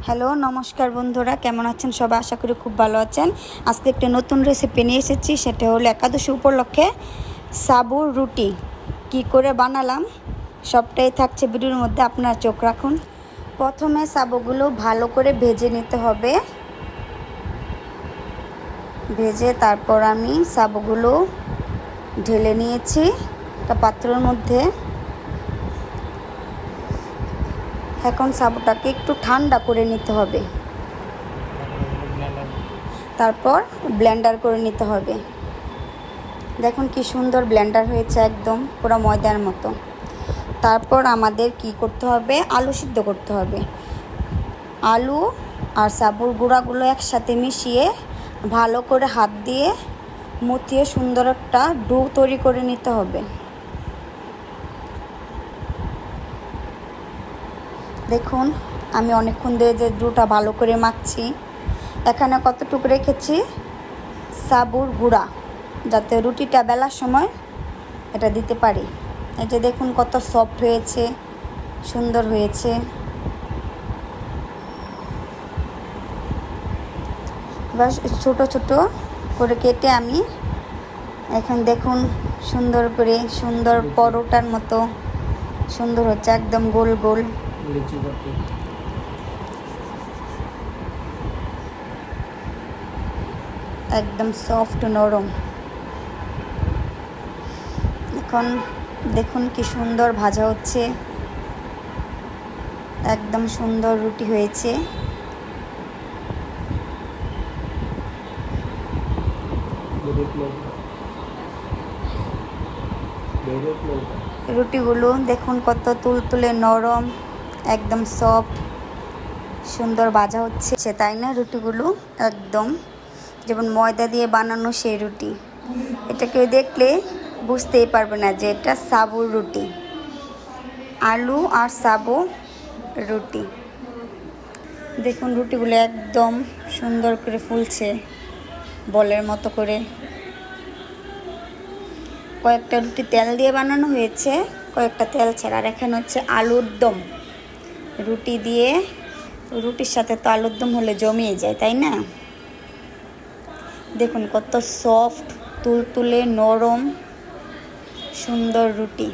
Hello নমস্কার বন্ধুরা, কেমন আছেন সবাই? আশা করি খুব ভালো আছেন। আজকে একটা নতুন রেসিপি নিয়ে এসেছি, সেটা হলো একাদশী উপলক্ষে সাবুর রুটি। কি করে বানালাম সবটাই থাকছে ভিডিওর মধ্যে, আপনারা চোখ রাখুন। প্রথমে সাবুগুলো ভালো করে ভেজে নিতে হবে। ভেজে তারপর আমি সাবুগুলো ঢেলে নিয়েছি একটা পাত্রের মধ্যে। এখন সাবুটাকে একটু ঠান্ডা করে নিতে হবে, তারপর ব্লেন্ডার করে নিতে হবে। দেখুন কি সুন্দর ব্লেন্ডার হয়েছে, একদম পুরো ময়দার মতো। তারপর আমাদের কি করতে হবে, আলু সিদ্ধ করতে হবে। আলু আর সাবুর গুঁড়াগুলো একসাথে মিশিয়ে ভালো করে হাত দিয়ে মুথিয়ে সুন্দর একটা ডো তৈরি করে নিতে হবে। দেখুন আমি অনেকক্ষণ ধরে যে ডোটা ভালো করে মাখছি। এখানে কতটুকু রেখেছি সাবুর গুঁড়া, যাতে রুটিটা বেলার সময় এটা দিতে পারি। এই যে দেখুন কত সফট হয়েছে, সুন্দর হয়েছে। এবার ছোট ছোট করে কেটে আমি এখন দেখুন সুন্দর করে, সুন্দর পরোটার মতো সুন্দর হচ্ছে, একদম গোল গোল। একদম সফট নরম। এখন দেখুন কি সুন্দর ভাজা হচ্ছে, একদম সুন্দর রুটি হয়েছে। রুটিগুলো দেখুন কত তুলতুলে নরম, একদম সফট, সুন্দর ভাজা হচ্ছে, তাই না? রুটিগুলো একদম যেমন ময়দা দিয়ে বানানো সেই রুটি। এটা কেউ দেখলে বুঝতেই পারবে না যে এটা সাবুর রুটি, আলু আর সাবু রুটি। দেখুন রুটিগুলো একদম সুন্দর করে ফুলছে বলের মতো করে। কয়েকটা রুটি তেল দিয়ে বানানো হয়েছে, কয়েকটা তেল ছাড়া। আর এখানে হচ্ছে আলুর দম। রুটি দিয়ে, রুটির সাথে তো আলুর দম হলে জমিয়ে যায়, তাই না? দেখুন কত সফট, তুলতুলে নরম, সুন্দর রুটি।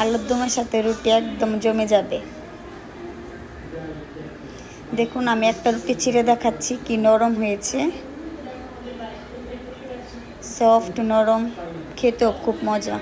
আলুর দমের সাথে রুটি একদম জমে যাবে। দেখুন আমি একটা রুটি ছিঁড়ে দেখাচ্ছি, কি নরম হয়েছে, সফট নরম, খেতেও খুব মজা।